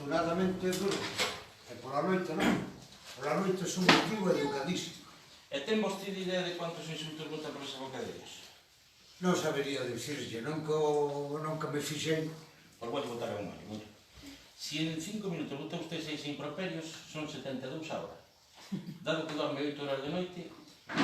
afortunadamente duro. E pola noite non. Pola noite son un tío educadísimo. E ten vostede idea de cuántos insultos botan por esa boca de Dios? Non sabería dicirlle, nunca me fixei. Por vos botar a un año, mira. Si en 5 minutos bota usted 6 improperios, son 72 a hora. Dado que dorme 8 horas de noite,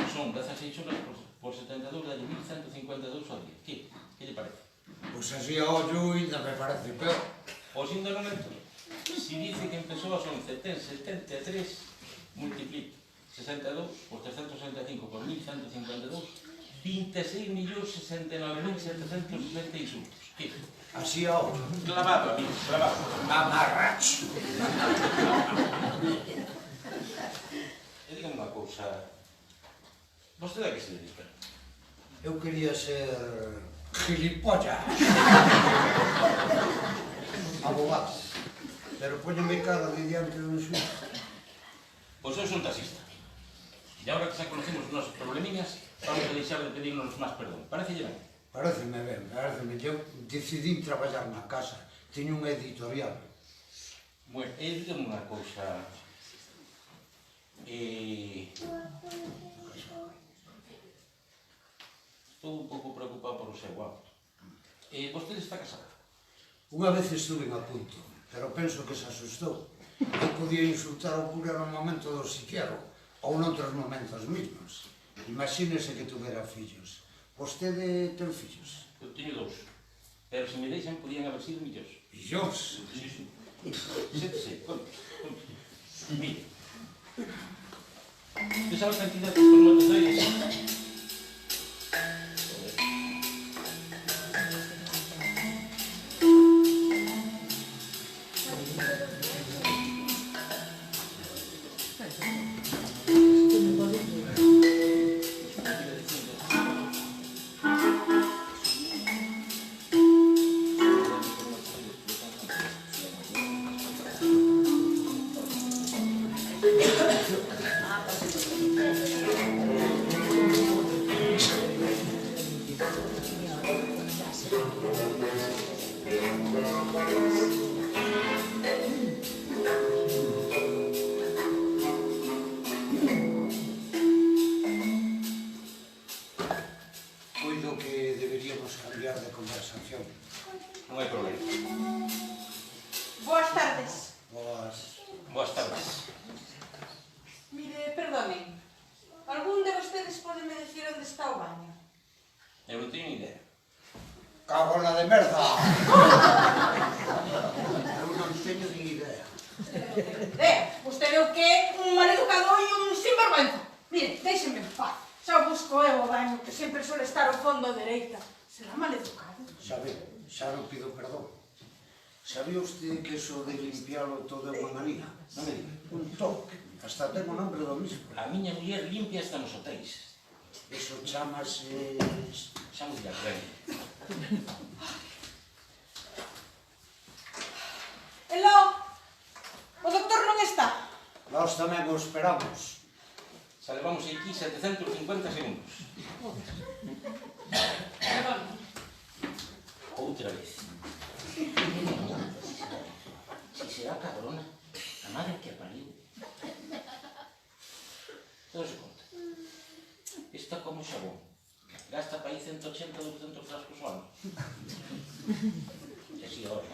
son 16 horas por 72, dalle 1152 ao día. Que lle parece? Pois así a ollo ainda me parece peor. Pois ainda non é todo. Si dice que empezou ás 11, ten 73, multiplica 62 por 365 por 1152, 26.069.760 insultos. Que? Así a ollo. Clavado, amigo, clavado. Mamarracho. E dígame unha cousa. Vostede a que se dedica? Eu quería ser gilipollas. Abogado. Pero póñeme cara de diante dun xuiz. Pois eu son taxista. E agora que xa conocemos os nosos problemiñas, vamos a deixar de pedirnos máis perdón. Parecelle ben? Pareceme ben, pareceme. Eu decidí traballar na casa. Teño unha editorial. Bueno, e dígame unha cousa. Estou un pouco preocupado por o seu auto. Vostede está casada? Unha vez estuve a punto, pero penso que se asustou. Eu podía insultar ao cura no momento do siquero, ou noutros momentos mismos. Imagínese que tuvera fillos. Vostede ten fillos? Eu teño 2. Pero se me deixan, podían haber sido millóns. Fillos? Sí, sí. Séntese, conte. Mire. Você sabe a cantidade que os matos dois? Coido que deberíamos cambiar de conversación. Non hai problema. Boas tardes. Boas tardes. Mire, perdonen. Algún de vostedes podeme decir onde está o baño? Eu non teño idea. Cago na de merda! Eu non teño ni idea. Vostede o que é un maleducado e un sinvergüenza. Mire, déxeme en paz. Xa busco eu o baño, que sempre suele estar ao fondo a dereita. Será maleducado? Xa non pido perdón. Sabía usted que eso de limpiarlo todo é unha manía? Non me diga. Un toque. Hasta ten o nombre do mismo. A miña muller limpia hasta nos hotéis. Eso chamase... Xamos de ben. Eló, o doctor non está. Nós tamén o esperamos. Xa levamos aquí 750 segundos. Perdón. Outra vez. Si será cabrona, a madre que a pariu. Todo se conta. Está como xabón. Gasta para aí 180 ou 200 frascos ao ano. E así ahora.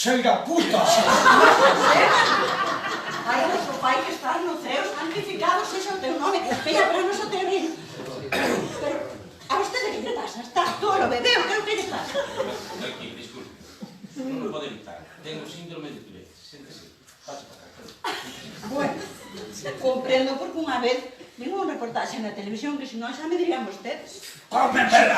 Seira puta! Ai, noso pai que estás no ceo, santificado sexa o teu nome. Veña, pero non se te ríe. Pero, a vostede que lle pasa? Está tolo, bebé, o que lle pasa? Aquí, disculpe. Non o pode evitar. Tengo síndrome de Tourette. Siéntese. Pase para acá. Bueno, comprendo porque unha vez vimos un reportaxe na televisión que senón xa me dirían vostedes. Home, pera!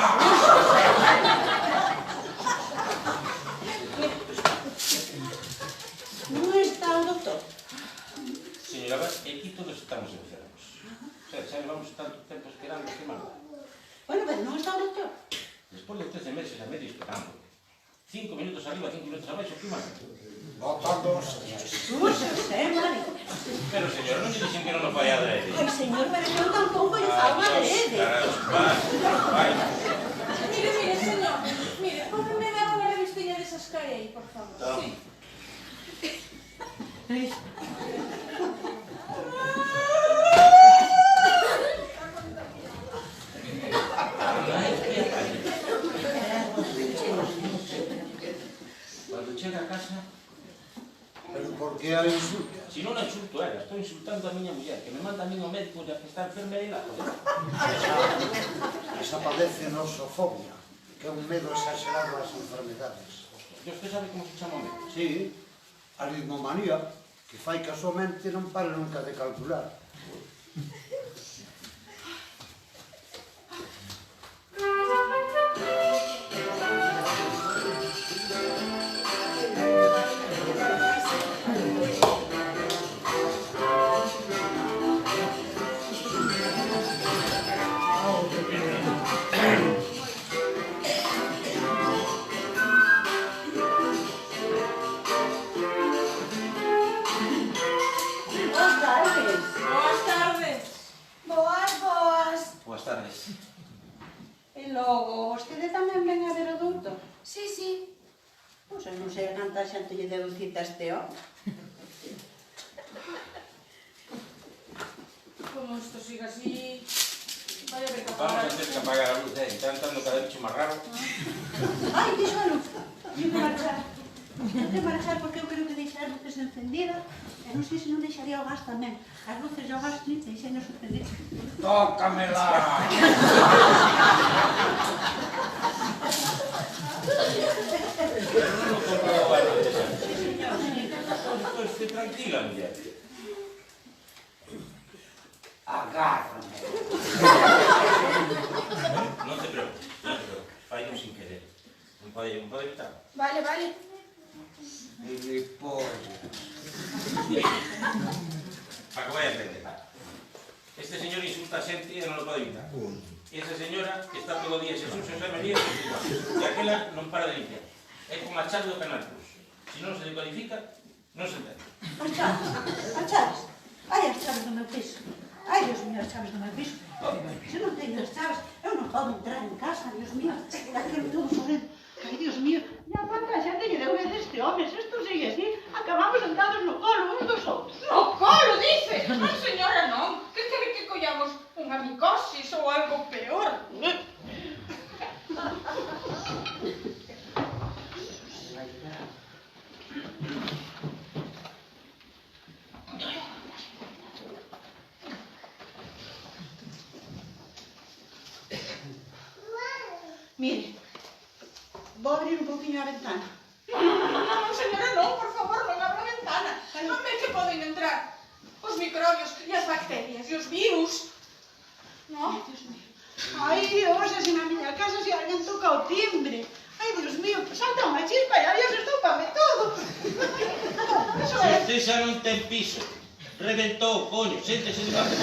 Non está o doctor? Señora, aquí todos estamos enfermos. Xa levamos tanto tempo esperando que manda. Bueno, pero non está o doctor. Despois de 13 meses a medio esperando. 5 minutos arriba, 5 minutos abaixo, que manda? Botando hostias. Puxa, usted, Mari. Pero, señora, non lle dixen que non o fai adrede. Ai, señor, pero eu tampouco lle fago a rede. Vai. Mire, señor, mire, póngame dar unha revistiña desas que hai aí, por favor. Sí. Cando chega a casa, Pero por que a insulta? si non a insulto ela, estou insultando a miña muller, que me manda a mí ao médico ya que está enferma e ela, joder. Esa padece nosofobia, que é un medo exagerado ás enfermedades. E usted sabe como se chama o médico? Sí, a ritmomanía, que fai que a súa mente non pare nunca de calcular. Boas tardes. Boas tardes. Boas. Boas tardes. E logo, vostede tamén ven a ver o doutor? Sí, sí. Pois eu non sei a canta xente lle deu cita a este home. Como isto siga así... Vaya a ver que Vamos a ter que apagar a luz, está entrando cada bicho máis raro. Ai, dixo a luz. Tenho que marchar. Tenho que marchar porque eu creo que deixar as luces encendidas. E non sei se non deixaría o gas tamén. As luces e o gas ni deixei nos encendidas. Tócamela! Non comprou a luz de sempre. Estou tranquila, muller. Agárrame. Non te preocupes, fallo sin querer. Non pode evitar. Vale, vale. Gilipollas. Para que vai a aprender. Este señor insulta a xente e non lo pode evitar. E esa señora que está todo o día en Jesús, José María, e aquela non para de limpiar. É como a chave do Canal Plus. Se non se decodifica, non se entende. As chaves. As chaves. Ai, as chaves do meu piso. Ai, Dios mío, as chaves do meu piso. Se non teño as chaves, eu non podo entrar en casa, Dios mío. Aquí non estou correndo. Ai, Dios mío. E a cuanta xente lle deu vez este home. Se isto sigue así, acabamos sentados no colo uns dos outros. No colo, dice. Non, señora, non. Que quere que collamos unha micosis ou algo peor? Mire, vou abrir un pouquinho a ventana. Non, señora, non, por favor, non abra a ventana. Non ve que poden entrar os microbios e as bacterias e os virus. Ai, Dios mío. Ai, Dios, así na miña casa se alguén toca o timbre. Ai, Dios mío, salta unha chispa e adiós, estópame todo. Eso Se é. usted xa non ten piso, reventou, coño, séntese de baixo.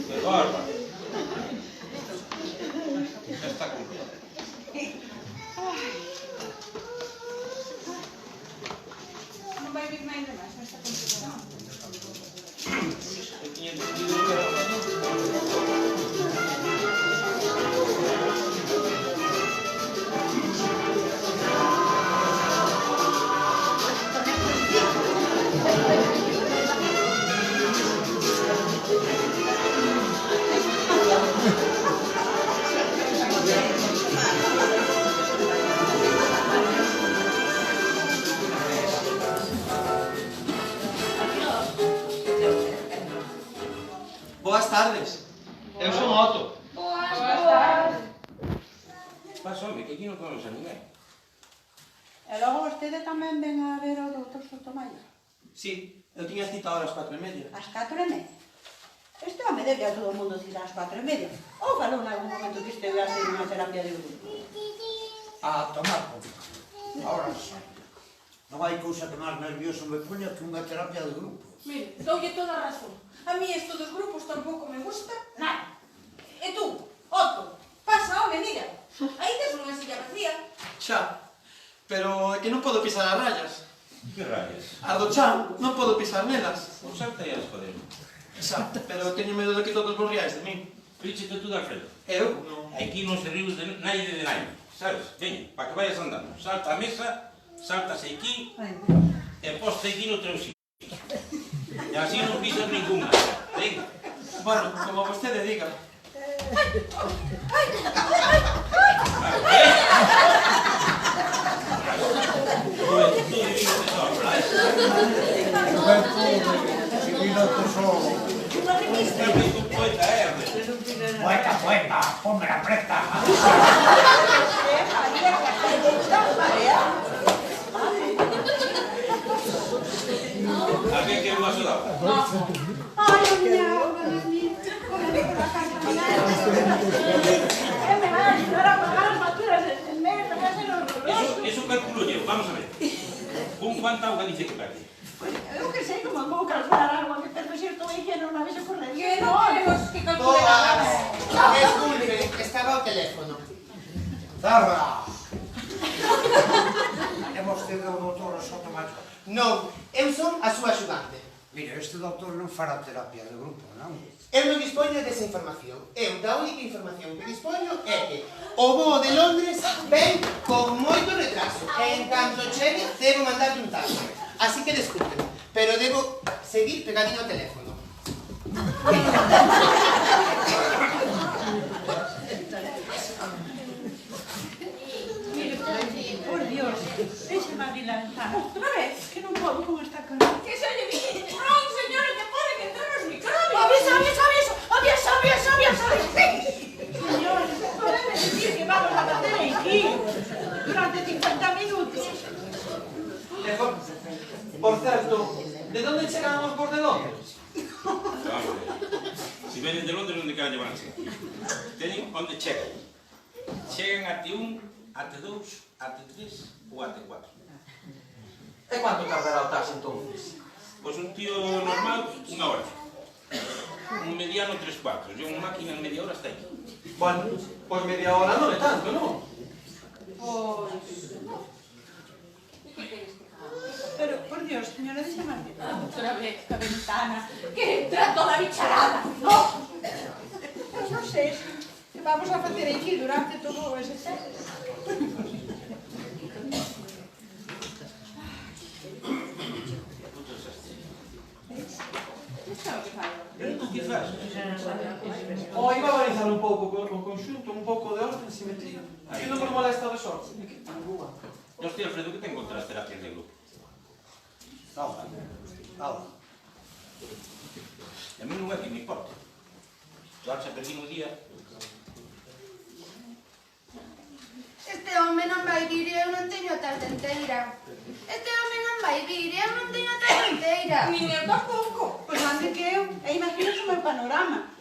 Que bárbaro. Ya está cumplido. Non vai vir máis demais nesta competición. Eu tiña entendido que era... Pasa, home, que aquí non comemos a ninguén. E logo vostede tamén ven a ver o doutor Sotomayor. Sí, eu tiña cita ahora ás 4:30. Ás 4:30. Este home debe a todo o mundo cita ás 4:30. Ou falou en algún momento que este iba a ser unha terapia de grupo. A tomar por culo. Ahora sí. Non hai cousa que máis nervioso me poña que unha terapia de grupo. Mire, doulle toda a razón. A mí esto dos grupos tampouco me gusta nada. E tú, Otto, pasa, home, mira. Aí tes unha silla vacía. Xa, pero é que non podo pisar as rayas. Que rayas? A do chan, non podo pisar nelas. Ou salta e as joder. Xa, pero teño medo de que todos vos riáis de min. Ríchete tú de Alfredo. Eu? Non. Aquí non se riu de naide de naide, sabes? Veña, para que vayas andando. Salta a mesa, saltas aquí e poste aquí no teu sitio. E así non pisas ninguna. Venga. Bueno, como vostede diga. Tú divino tesoro, ¿verdad? Divino tesoro. Está que tú poeta, Poeta, ponme la preta. Alguén que me va a sudar? Ai, o miña auga, Dios mío. Como me por a casa. Me van a ayudar a pagar as facturas este mes, me va a ser horroroso. Eso calculo yo, vamos a ver. ¿Cuánta auga dice que perde? Eu que sei como vou calcular algo que perdo se estou diciendo unha vez por dentro. Que non queremos que calcule nada. Disculpe, estaba o teléfono. Zarra. É vostede o doutor Sotomayor. Non, eu son a súa axudante. Mire, este doutor non fará terapia de grupo, non? Eu non dispoño desa información. Eu, da única información que dispoño é que o voo de Londres ven con moito retraso. E en canto chegue, debo mandarle un taxi. Así que desculpen, pero debo seguir pegadinho ao teléfono. Por Dios, déxeme abrir la ventana. Outra vez. Que non podo con esta cara. Que xa lle dije. Non, señora, que poden entrar os microbios. Aviso! Señores, podeme decir que vamos a facer aquí durante 50 minutos. Por certo, de onde chegamos por de Londres? Vamos a ver. Si venen de Londres, onde queran llevar a chegar? Teñen onde chegan. Chegan ate 1, ate 2, ate 3 ou ate 4. E quanto tardará o taxi entonces? Pois un tío normal, 1 hora. Un mediano, 3 cuartos. E unha máquina en media hora está aquí. Bueno, pois media hora non é tanto, non? Pois... Que queres que faga? Pero, por Dios, señora, déxeme abrir. Outra vez a ventana. Que entra toda a bicharada. No. Eu non sei que vamos a facer aquí durante todo ese tempo. Isto é o que fai. Pero tú que faz? Ou iba a organizar un pouco o conxunto, un pouco de orden, simetría. Que non me molesta de sorte. Que tan boa. Nos tío Alfredo, que ten contra as terapias de grupo? Nada. E a mí non é que me importa. Claro, xa perdí un día. Este home non vai vir e eu non teño a tarde enteira. Este home non vai vir e eu non teño a tarde enteira. Nin eu tampouco. Pois ande que eu, e imagínese o meu panorama.